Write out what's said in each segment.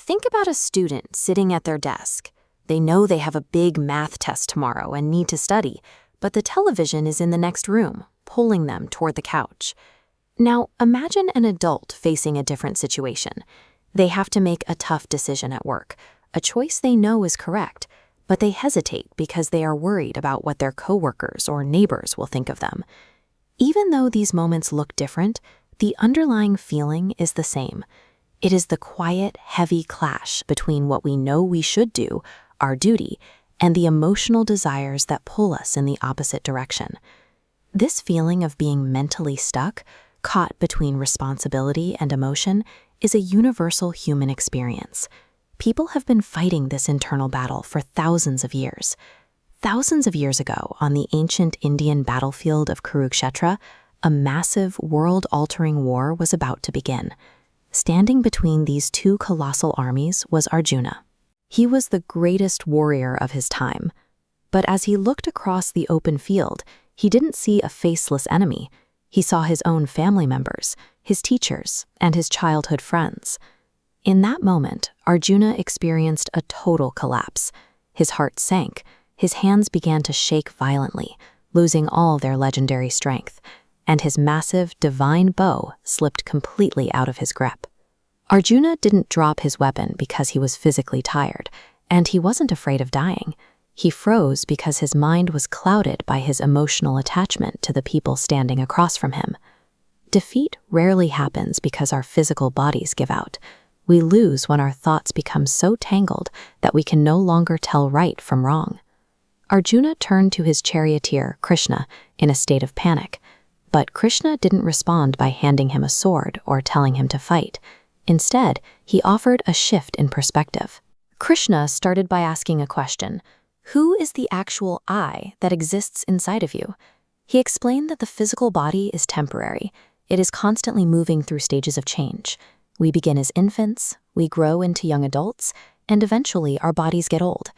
Think about a student sitting at their desk. They know they have a big math test tomorrow and need to study, but the television is in the next room, pulling them toward the couch. Now, imagine an adult facing a different situation. They have to make a tough decision at work, a choice they know is correct, but they hesitate because they are worried about what their coworkers or neighbors will think of them. Even though these moments look different, the underlying feeling is the same. It is the quiet, heavy clash between what we know we should do, our duty, and the emotional desires that pull us in the opposite direction. This feeling of being mentally stuck, caught between responsibility and emotion, is a universal human experience. People have been fighting this internal battle for thousands of years. Thousands of years ago, on the ancient Indian battlefield of Kurukshetra, a massive, world-altering war was about to begin. Standing between these two colossal armies was Arjuna. He was the greatest warrior of his time. But as he looked across the open field, he didn't see a faceless enemy. He saw his own family members, his teachers, and his childhood friends. In that moment, Arjuna experienced a total collapse. His heart sank, his hands began to shake violently, losing all their legendary strength, and his massive, divine bow slipped completely out of his grip. Arjuna didn't drop his weapon because he was physically tired, and he wasn't afraid of dying. He froze because his mind was clouded by his emotional attachment to the people standing across from him. Defeat rarely happens because our physical bodies give out. We lose when our thoughts become so tangled that we can no longer tell right from wrong. Arjuna turned to his charioteer, Krishna, in a state of panic. But Krishna didn't respond by handing him a sword or telling him to fight. Instead, he offered a shift in perspective. Krishna started by asking a question. Who is the actual I that exists inside of you? He explained that the physical body is temporary. It is constantly moving through stages of change. We begin as infants, we grow into young adults, and eventually our bodies get old.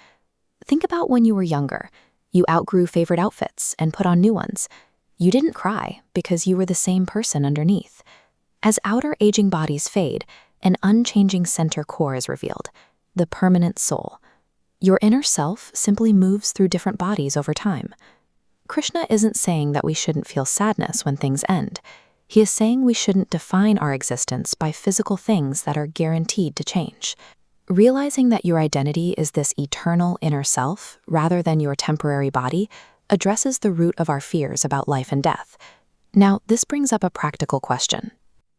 Think about when you were younger. You outgrew favorite outfits and put on new ones. You didn't cry because you were the same person underneath. As outer aging bodies fade, an unchanging center core is revealed, the permanent soul. Your inner self simply moves through different bodies over time. Krishna isn't saying that we shouldn't feel sadness when things end. He is saying we shouldn't define our existence by physical things that are guaranteed to change. Realizing that your identity is this eternal inner self, rather than your temporary body, addresses the root of our fears about life and death. Now, this brings up a practical question.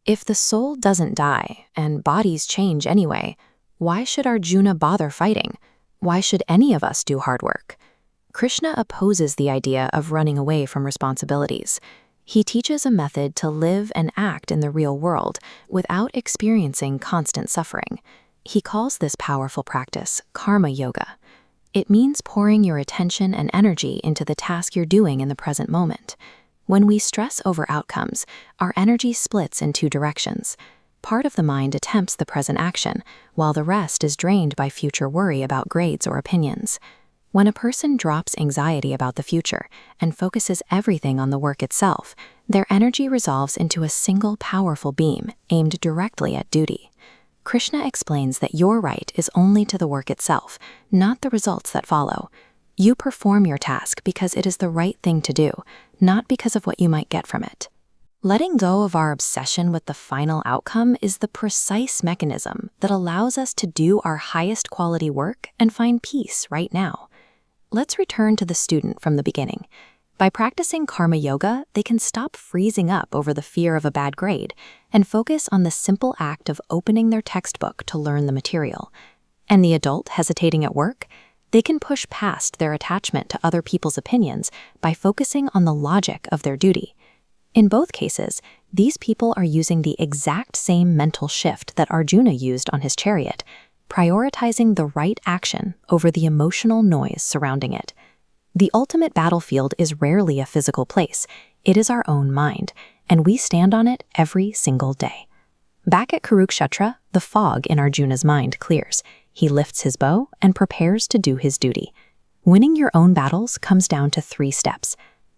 If the soul doesn't die, and bodies change anyway, why should Arjuna bother fighting? Why should any of us do hard work? Krishna opposes the idea of running away from responsibilities. He teaches a method to live and act in the real world without experiencing constant suffering. He calls this powerful practice karma yoga. It means pouring your attention and energy into the task you're doing in the present moment. When we stress over outcomes, our energy splits in two directions. Part of the mind attempts the present action, while the rest is drained by future worry about grades or opinions. When a person drops anxiety about the future and focuses everything on the work itself, their energy resolves into a single powerful beam aimed directly at duty. Krishna explains that your right is only to the work itself, not the results that follow. You perform your task because it is the right thing to do, not because of what you might get from it. Letting go of our obsession with the final outcome is the precise mechanism that allows us to do our highest quality work and find peace right now. Let's return to the student from the beginning. By practicing karma yoga, they can stop freezing up over the fear of a bad grade and focus on the simple act of opening their textbook to learn the material. And the adult hesitating at work, they can push past their attachment to other people's opinions by focusing on the logic of their duty. In both cases, these people are using the exact same mental shift that Arjuna used on his chariot, prioritizing the right action over the emotional noise surrounding it. The ultimate battlefield is rarely a physical place. It is our own mind, and we stand on it every single day. Back at Kurukshetra, the fog in Arjuna's mind clears. He lifts his bow and prepares to do his duty. Winning your own battles comes down to 3 steps.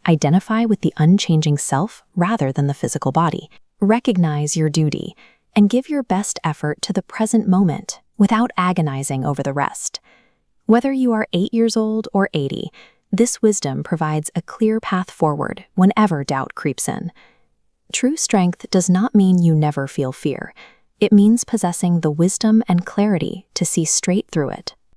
Identify with the unchanging self rather than the physical body. Recognize your duty, and give your best effort to the present moment without agonizing over the rest. Whether you are 8 years old or 80, this wisdom provides a clear path forward whenever doubt creeps in. True strength does not mean you never feel fear. It means possessing the wisdom and clarity to see straight through it.